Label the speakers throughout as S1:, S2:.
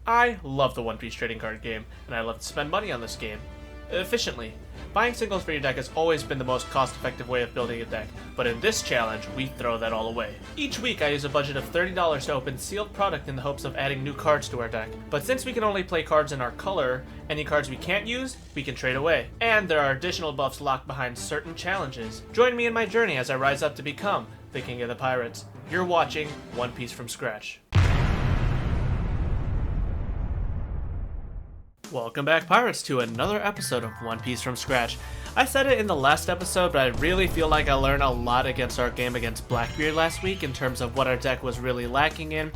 S1: I love the One Piece trading card game, and I love to spend money on this game efficiently. Buying singles for your deck has always been the most cost-effective way of building a deck, but in this challenge, we throw that all away. Each week, I use a budget of $30 to open sealed product in the hopes of adding new cards to our deck. But since we can only play cards in our color, any cards we can't use, we can trade away. And there are additional buffs locked behind certain challenges. Join me in my journey as I rise up to become the King of the Pirates. You're watching One Piece from Scratch. Welcome back, Pirates, to another episode of One Piece from Scratch. I said it in the last episode, but I really feel like I learned a lot against our game against Blackbeard last week in terms of what our deck was really lacking in,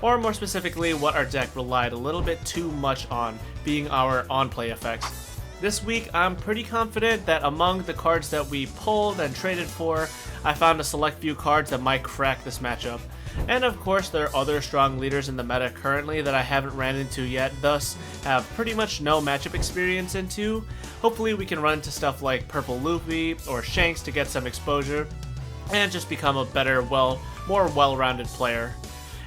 S1: or more specifically, what our deck relied a little bit too much on, being our on-play effects. This week, I'm pretty confident that among the cards that we pulled and traded for, I found a select few cards that might crack this matchup. And of course, there are other strong leaders in the meta currently that I haven't ran into yet, thus have pretty much no matchup experience into. Hopefully we can run into stuff like Purple Luffy or Shanks to get some exposure, and just become a better, more well-rounded player.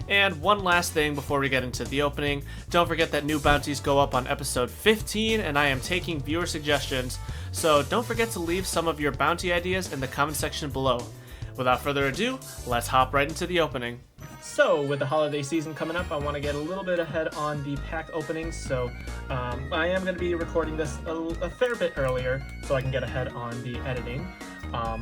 S1: And one last thing before we get into the opening, don't forget that new bounties go up on episode 15, and I am taking viewer suggestions, so don't forget to leave some of your bounty ideas in the comment section below. Without further ado, let's hop right into the opening. So, with the holiday season coming up, I want to get a little bit ahead on the pack openings, so I am going to be recording this a fair bit earlier so I can get ahead on the editing.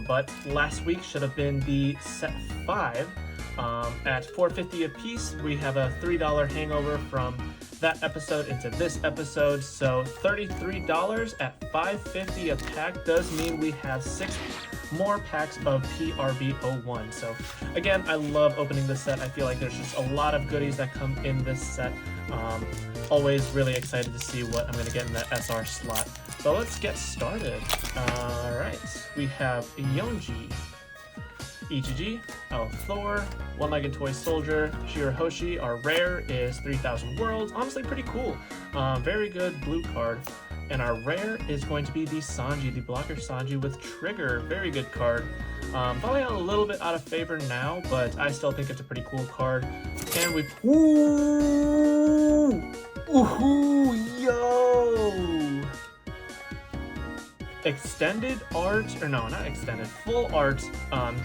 S1: But last week should have been the set 5. At $4.50 a piece, we have a $3 hangover from that episode into this episode, so $33 at $5.50 a pack does mean we have 6 more packs of PRB01. So again, I love opening this set. I feel like there's just a lot of goodies that come in this set. Always really excited to see what I'm going to get in that SR slot. So let's get started. Alright, we have Yonji, Ichiji, Thor, One-Legged Toy Soldier, Shirahoshi. Our rare is 3000 Worlds. Honestly, pretty cool. Very good blue card. And our rare is going to be the Sanji, the blocker Sanji with Trigger. Very good card. Probably a little bit out of favor now, but I still think it's a pretty cool card. And we... Ooh! Ooh! Yo! Extended art, or no, not extended, full art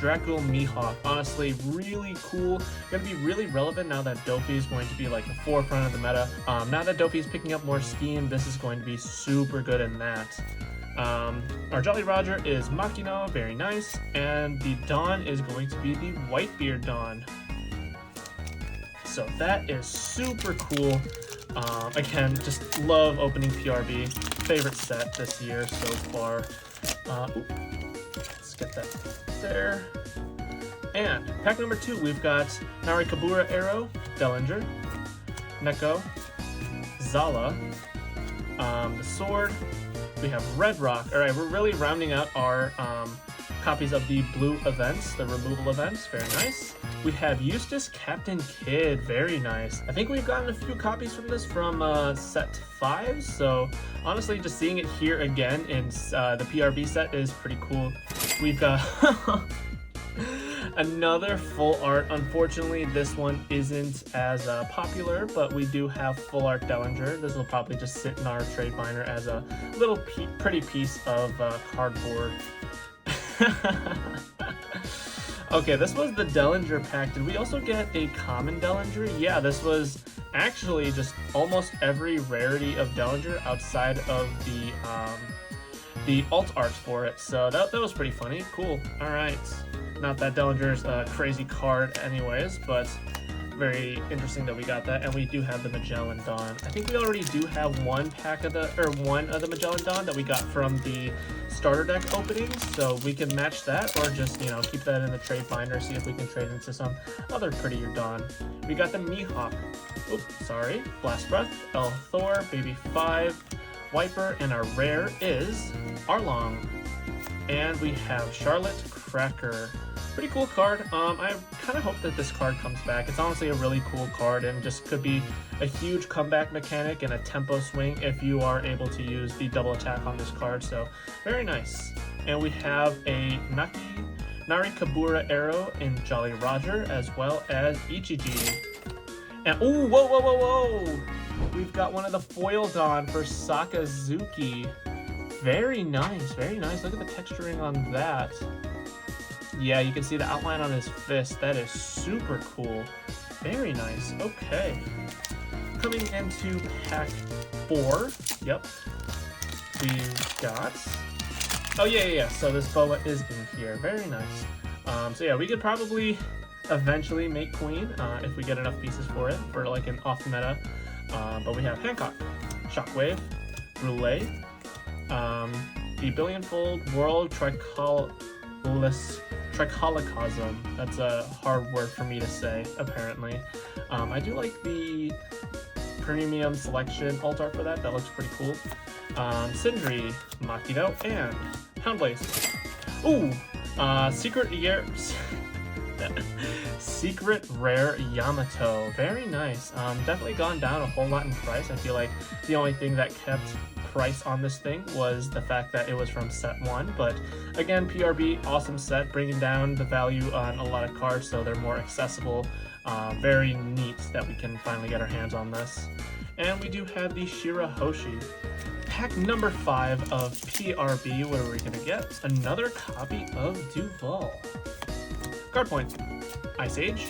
S1: Dracul Mihawk. Honestly, really cool. Gonna be really relevant now that Dofi is going to be like the forefront of the meta. Now that Dofi is picking up more steam, this is going to be super good in that. Our Jolly Roger is Makino, very nice, and the Dawn is going to be the Whitebeard Dawn. So that is super cool. Again, just love opening PRB. Favorite set this year so far. Let's get that there. And pack number 2, we've got Narikabura Arrow, Dellinger, Neko, Zala, the Sword. We have Red Rock. Alright, we're really rounding out our copies of the blue events, the removal events. Very nice. We have Eustace Captain Kidd, very nice. I think we've gotten a few copies from this from set 5, so honestly just seeing it here again in the PRB set is pretty cool. We've got another full art. Unfortunately, this one isn't as popular, but we do have full art Dellinger. This will probably just sit in our trade binder as a little pretty piece of cardboard. Okay, this was the Dellinger pack. Did we also get a common Dellinger? Yeah, this was actually just almost every rarity of Dellinger outside of the alt art for it. So that was pretty funny. Cool. All right. Not that Dellinger's a crazy card anyways, but very interesting that we got that. And we do have the Magellan Dawn. I think we already do have one of the Magellan Dawn that we got from the starter deck openings, so we can match that or just, keep that in the trade binder, see if we can trade into some other prettier Dawn. We got the Mihawk. Oops, sorry. Blast Breath, Thor, Baby 5, Wiper, and our rare is Arlong. And we have Charlotte Cracker. Pretty cool card. I kind of hope that this card comes back. It's honestly a really cool card and just could be a huge comeback mechanic and a tempo swing if you are able to use the double attack on this card. So very nice. And we have a Narikabura Arrow in Jolly Roger as well as Ichiji. And ooh, whoa! we've got one of the foil Dawn for Sakazuki. Very nice, very nice. Look at the texturing on that. Yeah, you can see the outline on his fist. That is super cool. Very nice. Okay. Coming into pack 4. Yep. We've got... Oh, yeah. So this boa is in here. Very nice. So yeah, we could probably eventually make Queen if we get enough pieces for it, for like an off-meta. But we have Hancock, Shockwave, Roulette, the Billionfold World Tricholicosm. That's a hard word for me to say, apparently. I do like the premium selection alt art for that. That looks pretty cool. Sindri, Makino, and Houndblaze. Ooh! Secret Rare Yamato. Very nice. Definitely gone down a whole lot in price. I feel like the only thing that kept price on this thing was the fact that it was from set 1, but again, PRB, awesome set, bringing down the value on a lot of cards so they're more accessible. Very neat that we can finally get our hands on this. And we do have the Shirahoshi. Pack number 5 of PRB. What are we gonna get? Another copy of Duval. Card points: Ice Age,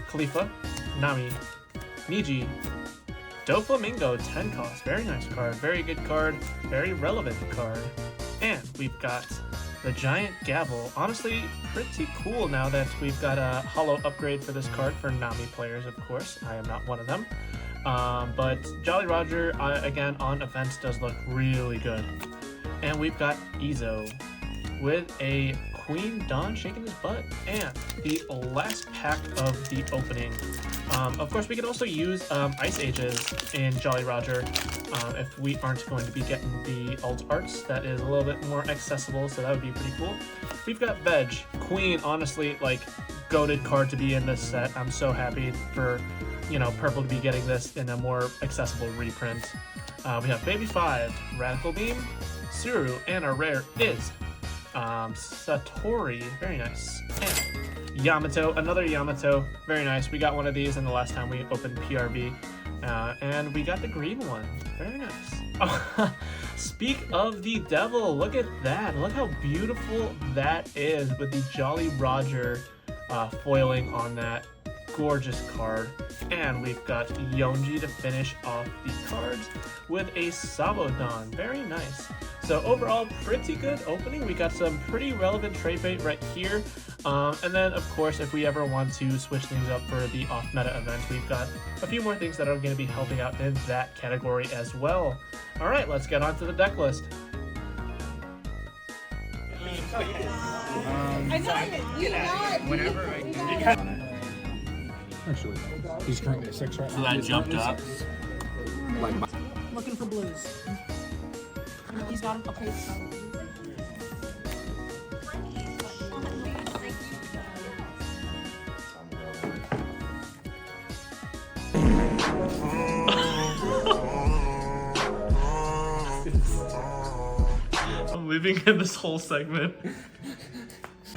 S1: Khalifa, Nami, Niji, Doflamingo, 10 cost. Very nice card, very good card, very relevant card. And we've got the Giant Gavel. Honestly, pretty cool now that we've got a holo upgrade for this card for Nami players, of course. I am not one of them. But Jolly Roger, again, on events does look really good. And we've got Izo with a Queen Dawn shaking his butt, and the last pack of the opening. Of course, we could also use Ice Ages in Jolly Roger if we aren't going to be getting the alt arts. That is a little bit more accessible, so that would be pretty cool. We've got Veg, Queen, honestly, like, goated card to be in this set. I'm so happy for, Purple to be getting this in a more accessible reprint. We have Baby 5, Radical Beam, Suru, and our rare is Satori. Very nice. And Yamato, another Yamato. Very nice. We got one of these in the last time we opened PRB. And we got the green one. Very nice. Oh, speak of the devil, look at that. Look how beautiful that is with the Jolly Roger foiling on that. Gorgeous card. And we've got Yonji to finish off the cards with a Sabodon. Very nice. So overall, pretty good opening. We got some pretty relevant trade bait right here. And then, of course, if we ever want to switch things up for the off-meta event, we've got a few more things that are going to be helping out in that category as well. All right, let's get on to the deck list.
S2: Whenever I can. Actually, he's currently a 6 right now.
S3: So that jumped up.
S4: Looking for blues. He's got him. Okay.
S1: I'm leaving in this whole segment.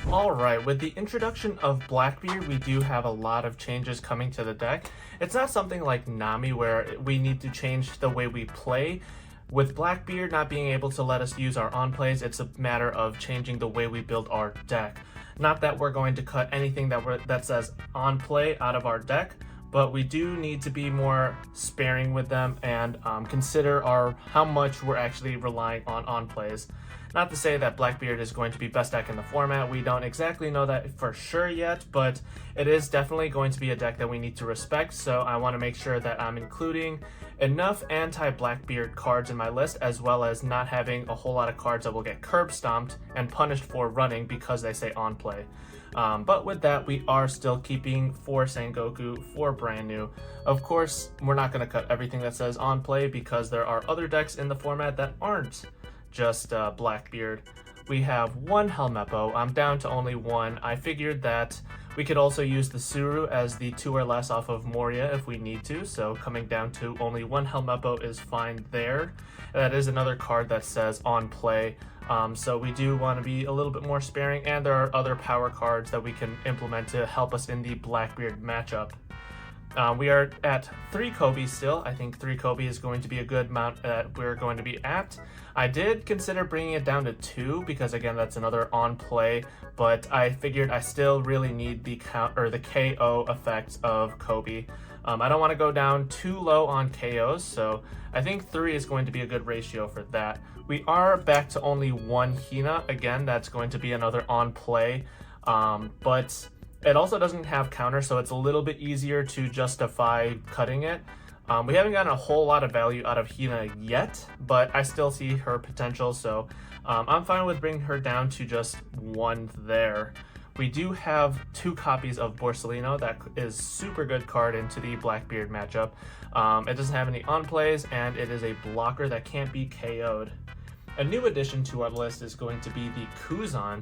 S1: Alright, with the introduction of Blackbeard, we do have a lot of changes coming to the deck. It's not something like Nami where we need to change the way we play. With Blackbeard not being able to let us use our on-plays, it's a matter of changing the way we build our deck. Not that we're going to cut anything that says on-play out of our deck, but we do need to be more sparing with them and consider how much we're actually relying on on-plays. Not to say that Blackbeard is going to be best deck in the format, we don't exactly know that for sure yet, but it is definitely going to be a deck that we need to respect, so I want to make sure that I'm including enough anti-Blackbeard cards in my list, as well as not having a whole lot of cards that will get curb stomped and punished for running because they say on play. But with that, we are still keeping 4 Sengoku, 4 brand new. Of course, we're not going to cut everything that says on play because there are other decks in the format that aren't just Blackbeard. We have 1 Helmeppo. I'm down to only 1. I figured that we could also use the Suru as the 2 or less off of Moria if we need to, so coming down to only 1 Helmeppo is fine there. That is another card that says on play, so we do want to be a little bit more sparing, and there are other power cards that we can implement to help us in the Blackbeard matchup. We are at 3 Kobe still. I think 3 Kobe is going to be a good amount that we're going to be at. I did consider bringing it down to 2 because again that's another on play, but I figured I still really need the count or the KO effects of Kobe. I don't want to go down too low on KOs, so I think 3 is going to be a good ratio for that. We are back to only 1 Hina. Again, that's going to be another on play, but it also doesn't have counter, so it's a little bit easier to justify cutting it. We haven't gotten a whole lot of value out of Hina yet, but I still see her potential, so I'm fine with bringing her down to just 1 there. We do have 2 copies of Borsellino. That is super good card into the Blackbeard matchup. It doesn't have any on plays, and it is a blocker that can't be KO'd. A new addition to our list is going to be the Kuzan.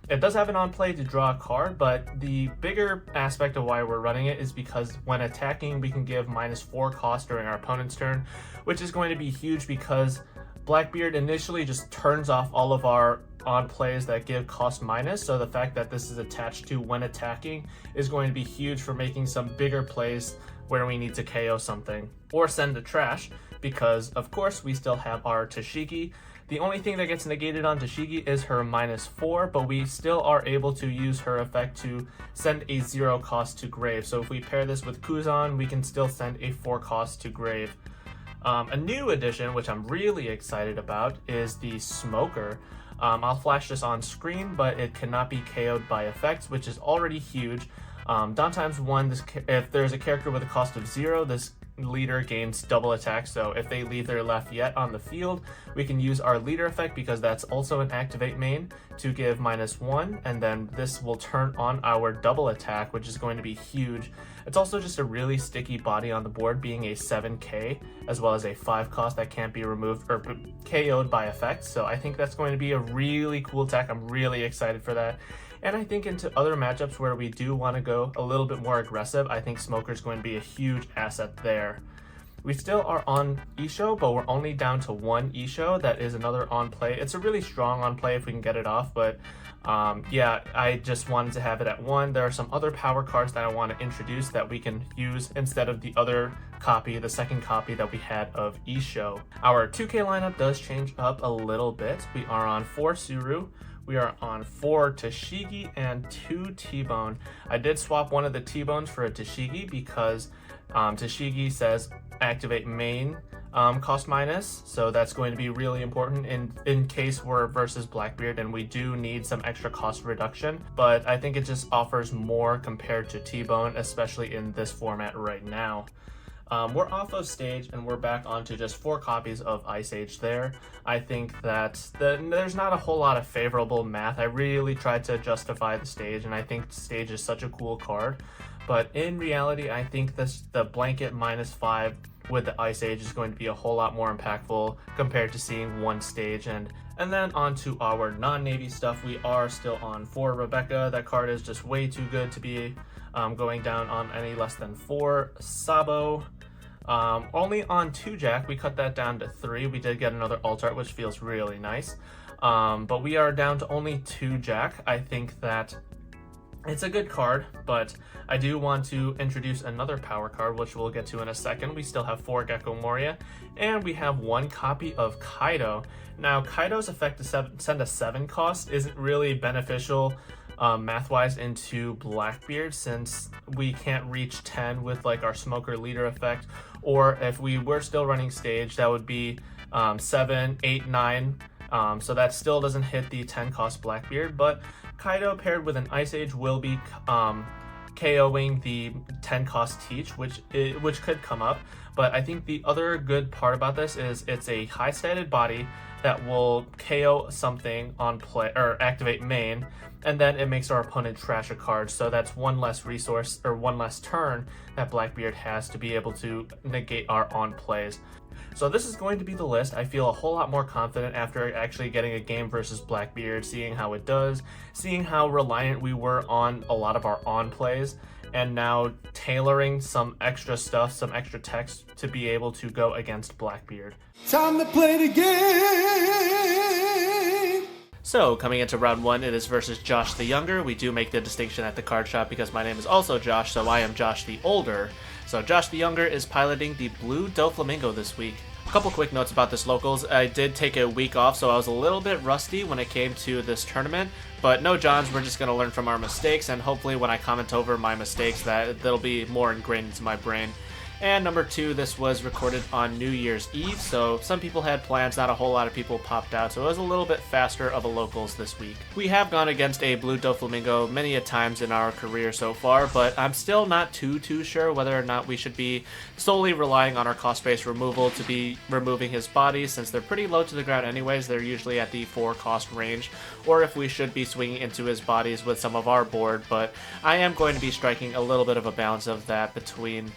S1: It does have an on play to draw a card, but the bigger aspect of why we're running it is because when attacking, we can give -4 cost during our opponent's turn, which is going to be huge because Blackbeard initially just turns off all of our on plays that give cost minus, so the fact that this is attached to when attacking is going to be huge for making some bigger plays where we need to KO something or send to trash, because of course we still have our Tashigi. The only thing that gets negated on Tashigi is her -4, but we still are able to use her effect to send a 0 cost to grave. So if we pair this with Kuzan, we can still send a 4 cost to grave. A new addition, which I'm really excited about, is the Smoker. I'll flash this on screen, but it cannot be KO'd by effects, which is already huge. Down times 1, if there's a character with a cost of 0, this leader gains double attack, so if they leave their Lafayette on the field, we can use our leader effect because that's also an activate main to give -1, and then this will turn on our double attack, which is going to be huge. It's also just a really sticky body on the board, being a 7k as well as a 5 cost that can't be removed or KO'd by effects, so I think that's going to be a really cool attack. I'm really excited for that. And I think into other matchups where we do want to go a little bit more aggressive, I think Smoker is going to be a huge asset there. We still are on Isho, but we're only down to 1 Isho. That is another on play. It's a really strong on play if we can get it off, but yeah, I just wanted to have it at 1. There are some other power cards that I want to introduce that we can use instead of the other copy, the second copy that we had of Isho. Our 2K lineup does change up a little bit. We are on 4 Suru. We are on 4 Tashigi and 2 T-Bone. I did swap one of the T-Bones for a Tashigi because Tashigi says activate main cost minus, so that's going to be really important in case we're versus Blackbeard and we do need some extra cost reduction, but I think it just offers more compared to T-Bone, especially in this format right now. We're off of stage and we're back onto just 4 copies of Ice Age there. I think that there's not a whole lot of favorable math. I really tried to justify the stage, and I think stage is such a cool card. But in reality, I think the blanket -5 with the Ice Age is going to be a whole lot more impactful compared to seeing 1 stage. And then on to our non-Navy stuff. We are still on 4 Rebecca. That card is just way too good to be going down on any less than 4. Sabo. Only on 2 Jack, we cut that down to 3. We did get another alt art, which feels really nice. But we are down to only 2 Jack. I think that it's a good card, but I do want to introduce another power card, which we'll get to in a second. We still have 4 Gecko Moria, and we have 1 copy of Kaido. Now, Kaido's effect to send a 7 cost isn't really beneficial math-wise into Blackbeard, since we can't reach 10 with like our Smoker leader effect, or if we were still running stage, that would be 7, 8, 9, so that still doesn't hit the 10 cost Blackbeard, but Kaido paired with an Ice Age will be KOing the 10 cost Teach, which could come up. But I think the other good part about this is it's a high stated body that will KO something on play or activate main, and then it makes our opponent trash a card, so that's 1 less resource or 1 less turn that Blackbeard has to be able to negate our on plays. So this is going to be the list. I feel a whole lot more confident after actually getting a game versus Blackbeard, seeing how it does, seeing how reliant we were on a lot of our on plays, and now tailoring some extra stuff, some extra text to be able to go against Blackbeard.
S3: Time to play the game!
S1: So, coming into round 1, it is versus Josh the Younger. We do make the distinction at the card shop because my name is also Josh, so I am Josh the Older. So Josh the Younger is piloting the blue Doflamingo this week. A couple quick notes about this locals. I did take a week off, so I was a little bit rusty when it came to this tournament, but no Johns, we're just going to learn from our mistakes, and hopefully when I comment over my mistakes that'll be more ingrained into my brain. And number 2, this was recorded on New Year's Eve, so some people had plans, not a whole lot of people popped out, so it was a little bit faster of a locals this week. We have gone against a blue Doflamingo many a times in our career so far, but I'm still not too sure whether or not we should be solely relying on our cost-based removal to be removing his body, since they're pretty low to the ground anyways, they're usually at the 4 cost range, or if we should be swinging into his bodies with some of our board, but I am going to be striking a little bit of a balance of that between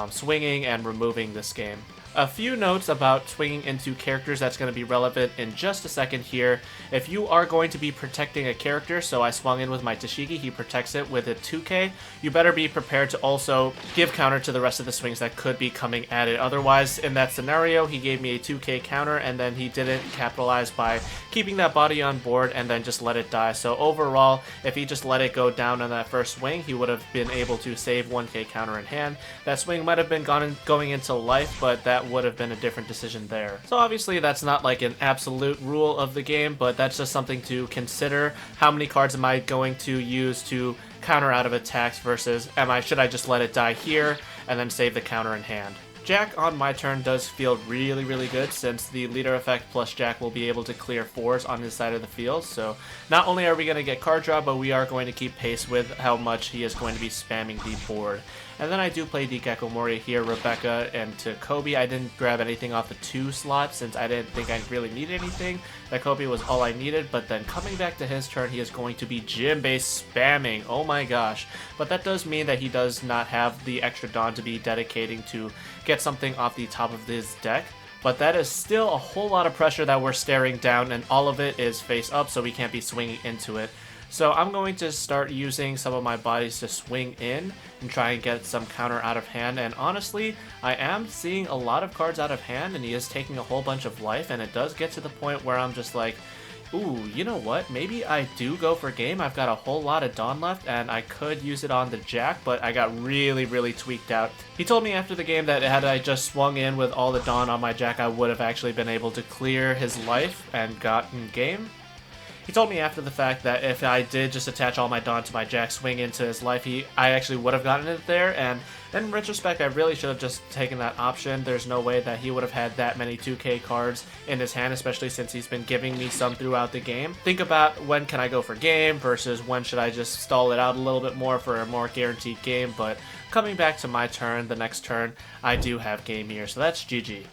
S1: swinging and removing this game. A few notes about swinging into characters that's going to be relevant in just a second here. If you are going to be protecting a character, so I swung in with my Tashigi, he protects it with a 2k, you better be prepared to also give counter to the rest of the swings that could be coming at it. Otherwise, in that scenario, he gave me a 2k counter and then he didn't capitalize by keeping that body on board and then just let it die. So overall, if he just let it go down on that first swing, he would have been able to save 1k counter in hand. That swing might have been going into life, but that would have been a different decision there. So obviously that's not like an absolute rule of the game, but that's just something to consider. How many cards am I going to use to counter out of attacks versus should I just let it die here and then save the counter in hand? Jack on my turn does feel really good, since the leader effect plus Jack will be able to clear 4s on his side of the field, so not only are we going to get card draw, but we are going to keep pace with how much he is going to be spamming the board. And then I do play the Gecko Moria here, Rebecca, and to Kobe. I didn't grab anything off the 2 slot since I didn't think I really needed anything. That Kobe was all I needed, but then coming back to his turn, he is going to be gym-based spamming. Oh my gosh. But that does mean that he does not have the extra Dawn to be dedicating to get something off the top of his deck. But that is still a whole lot of pressure that we're staring down, and all of it is face up, so we can't be swinging into it. So I'm going to start using some of my bodies to swing in and try and get some counter out of hand. And honestly, I am seeing a lot of cards out of hand, and he is taking a whole bunch of life, and it does get to the point where I'm just like, ooh, you know what? Maybe I do go for game. I've got a whole lot of Dawn left, and I could use it on the Jack, but I got really tweaked out. He told me after the game that had I just swung in with all the Dawn on my Jack, I would have actually been able to clear his life and gotten game. He told me after the fact that if I did just attach all my Dawn to my Jack, swing into his life, I actually would have gotten it there, and in retrospect, I really should have just taken that option. There's no way that he would have had that many 2k cards in his hand, especially since he's been giving me some throughout the game. Think about when can I go for game versus when should I just stall it out a little bit more for a more guaranteed game, but coming back to my turn, the next turn, I do have game here, so that's GG.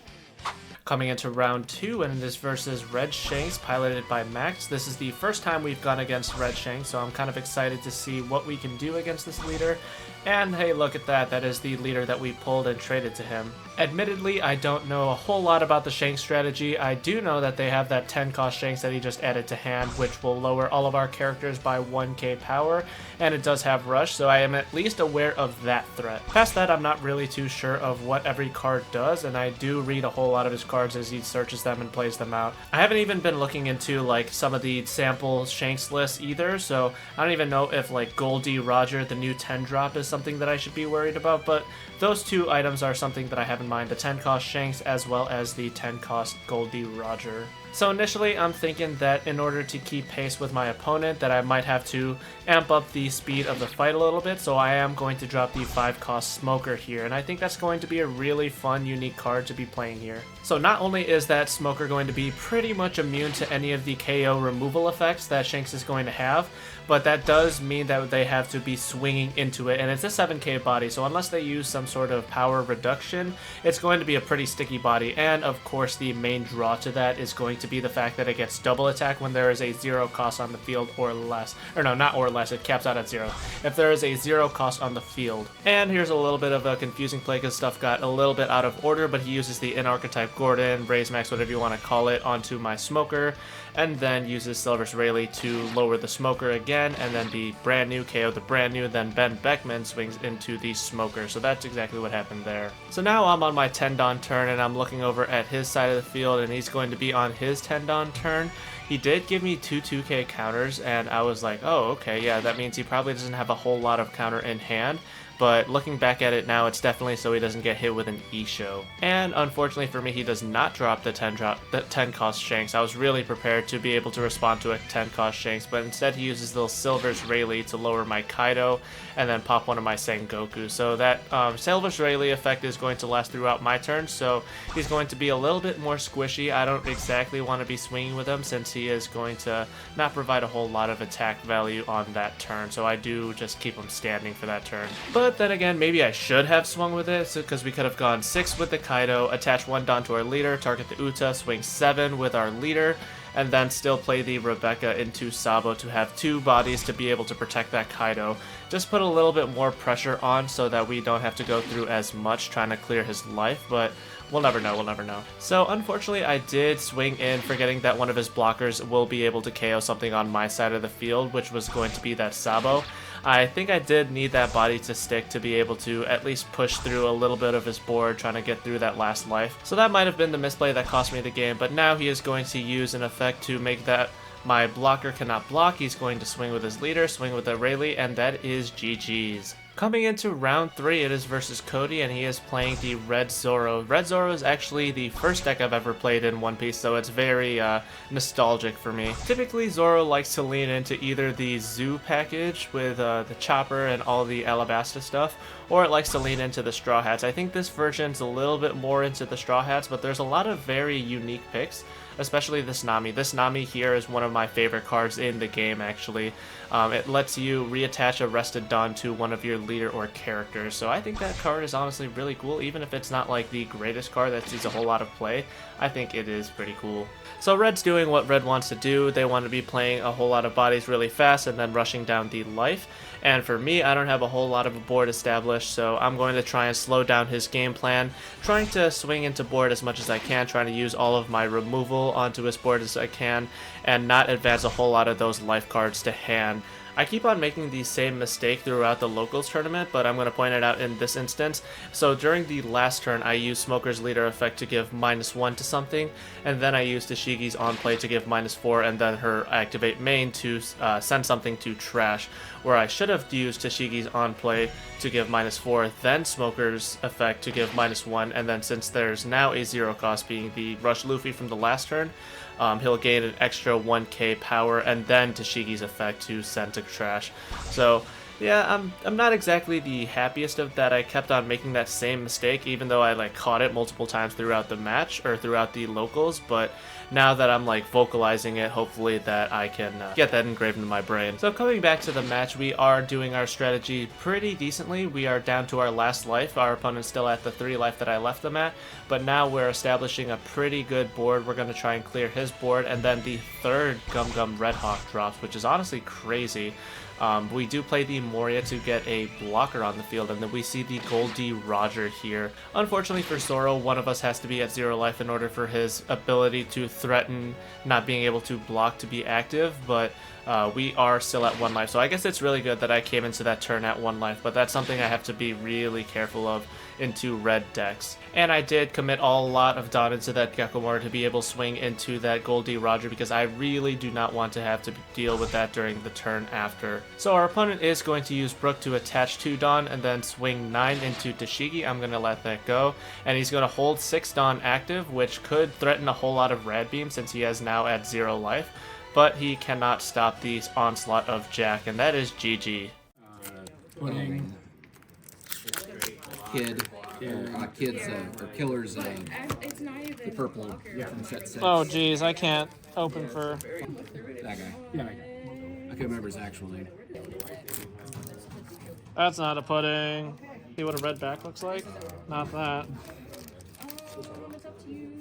S1: Coming into round 2, and this versus Red Shanks, piloted by Max. This is the first time we've gone against Red Shanks, so I'm kind of excited to see what we can do against this leader. And hey, look at that, that is the leader that we pulled and traded to him. Admittedly, I don't know a whole lot about the Shanks strategy. I do know that they have that 10 cost Shanks that he just added to hand, which will lower all of our characters by 1k power, and it does have Rush, so I am at least aware of that threat. Past that, I'm not really too sure of what every card does, and I do read a whole lot of his cards as he searches them and plays them out. I haven't even been looking into like some of the sample Shanks lists either, so I don't even know if like Goldie Roger, the new 10 drop, is something that I should be worried about, but those 2 items are something that I have in mind, the 10 cost Shanks as well as the 10 cost Goldie Roger. So initially I'm thinking that in order to keep pace with my opponent that I might have to amp up the speed of the fight a little bit, so I am going to drop the 5 cost Smoker here, and I think that's going to be a really fun, unique card to be playing here. So not only is that Smoker going to be pretty much immune to any of the KO removal effects that Shanks is going to have, but that does mean that they have to be swinging into it, and it's a 7k body, so unless they use some sort of power reduction, it's going to be a pretty sticky body, and of course the main draw to that is going to be the fact that it gets double attack when there is a 0 cost on the field or less. Or no, not or less, it caps out at 0. If there is a 0 cost on the field. And here's a little bit of a confusing play because stuff got a little bit out of order, but he uses the in-archetype Gordon, Raise Max, whatever you want to call it, onto my Smoker, and then uses Silver's Rayleigh to lower the Smoker again, and then the brand new KO the brand new, then Ben Beckman swings into the Smoker, so that's exactly what happened there. So now I'm on my 10 Dawn turn, and I'm looking over at his side of the field, and he's going to be on his 10 Dawn turn. He did give me 2 2k counters, and I was like, oh, okay, yeah, that means he probably doesn't have a whole lot of counter in hand. but looking back at it now, it's definitely so he doesn't get hit with an E-Show. And unfortunately for me, he does not drop the 10 cost Shanks. I was really prepared to be able to respond to a 10 cost Shanks, but instead he uses little Silver's Rayleigh to lower my Kaido and then pop one of my Sengoku. So that Silver's Rayleigh effect is going to last throughout my turn, so he's going to be a little bit more squishy. I don't exactly want to be swinging with him since he is going to not provide a whole lot of attack value on that turn, so I do just keep him standing for that turn. But then again, maybe I should have swung with it, because we could have gone 6 with the Kaido, attach 1 Don to our leader, target the Uta, swing 7 with our leader, and then still play the Rebecca into Sabo to have 2 bodies to be able to protect that Kaido. Just put a little bit more pressure on so that we don't have to go through as much trying to clear his life, but we'll never know, we'll never know. So unfortunately I did swing in, forgetting that one of his blockers will be able to KO something on my side of the field, which was going to be that Sabo. I think I did need that body to stick to be able to at least push through a little bit of his board, trying to get through that last life. So that might have been the misplay that cost me the game, but now he is going to use an effect to make that my blocker cannot block. He's going to swing with his leader, swing with the Rayleigh, and that is GG's. Coming into round 3, it is versus Cody, and he is playing the Red Zoro. Red Zoro is actually the first deck I've ever played in One Piece, so it's very nostalgic for me. Typically, Zoro likes to lean into either the Zoo package with the Chopper and all the Alabasta stuff, or it likes to lean into the Straw Hats. I think this version's a little bit more into the Straw Hats, but there's a lot of very unique picks, especially this Nami. This Nami here is one of my favorite cards in the game, actually. It lets you reattach a Rested Dawn to one of your leader or characters, so I think that card is honestly really cool. Even if it's not like the greatest card that sees a whole lot of play, I think it is pretty cool. So Red's doing what Red wants to do. They want to be playing a whole lot of bodies really fast and then rushing down the life. And for me, I don't have a whole lot of a board established, so I'm going to try and slow down his game plan, trying to swing into board as much as I can, trying to use all of my removal onto his board as I can, and not advance a whole lot of those life cards to hand. I keep on making the same mistake throughout the locals tournament, but I'm going to point it out in this instance. So during the last turn, I used Smoker's Leader effect to give -1 to something, and then I used Tashigi's on play to give -4, and then her activate main to send something to trash, where I should have used Tashigi's on play to give -4, then Smoker's effect to give -1, and then since there's now a 0 cost being the Rush Luffy from the last turn, he'll gain an extra 1k power, and then Tashigi's effect to send to trash. So yeah, I'm not exactly the happiest of that I kept on making that same mistake, even though I caught it multiple times throughout the match or throughout the locals, but now that I'm vocalizing it, hopefully that I can get that engraved into my brain. So coming back to the match, we are doing our strategy pretty decently. We are down to our last life. Our opponent's still at the 3 life that I left them at, but now we're establishing a pretty good board. We're going to try and clear his board, and then the 3rd Gum Gum Red Hawk drops, which is honestly crazy. We do play the Moria to get a blocker on the field, and then we see the Goldie Roger here. Unfortunately for Zoro, one of us has to be at 0 life in order for his ability to threaten not being able to block to be active, but we are still at 1 life, so I guess it's really good that I came into that turn at 1 life, but that's something I have to be really careful of into red decks. And I did commit a lot of Dawn into that Gekkomore to be able to swing into that Goldie Roger, because I really do not want to have to deal with that during the turn after. So our opponent is going to use Brook to attach 2 Dawn and then swing 9 into Tashigi. I'm going to let that go, and he's going to hold 6 Dawn active, which could threaten a whole lot of Rad Beam since he is now at 0 life, but he cannot stop the onslaught of Jack, and that is GG.
S2: Pudding. Kid. Or kids, or killers, the purple from set 6.
S1: Oh geez, I can't open for...
S2: That guy. Yeah, I can't remember his actual name.
S1: That's not a pudding. See what a red back looks like? Not that.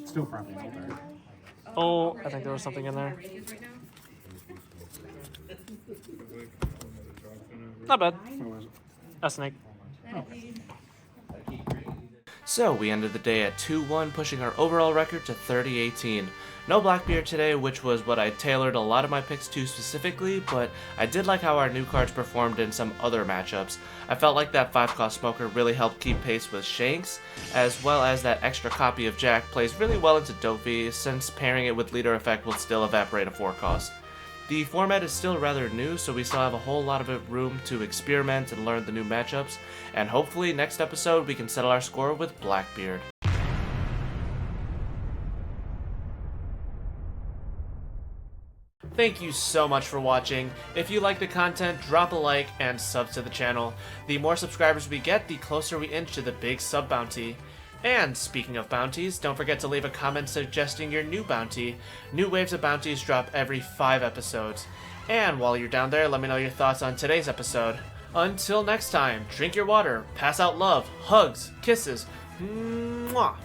S2: Still probably not there.
S1: Oh, I think there was something in there. Not bad.
S2: What was it?
S1: A snake.
S2: Oh.
S1: So we ended the day at 2-1, pushing our overall record to 30-18. No Blackbeard today, which was what I tailored a lot of my picks to specifically, but I did like how our new cards performed in some other matchups. I felt like that 5-cost Smoker really helped keep pace with Shanks, as well as that extra copy of Jack plays really well into Dofi, since pairing it with Leader Effect will still evaporate a 4-cost. The format is still rather new, so we still have a whole lot of room to experiment and learn the new matchups, and hopefully next episode we can settle our score with Blackbeard. Thank you so much for watching. If you like the content, drop a like and sub to the channel. The more subscribers we get, the closer we inch to the big sub bounty. And speaking of bounties, don't forget to leave a comment suggesting your new bounty. New waves of bounties drop every 5 episodes. And while you're down there, let me know your thoughts on today's episode. Until next time, drink your water, pass out love, hugs, kisses, mwah.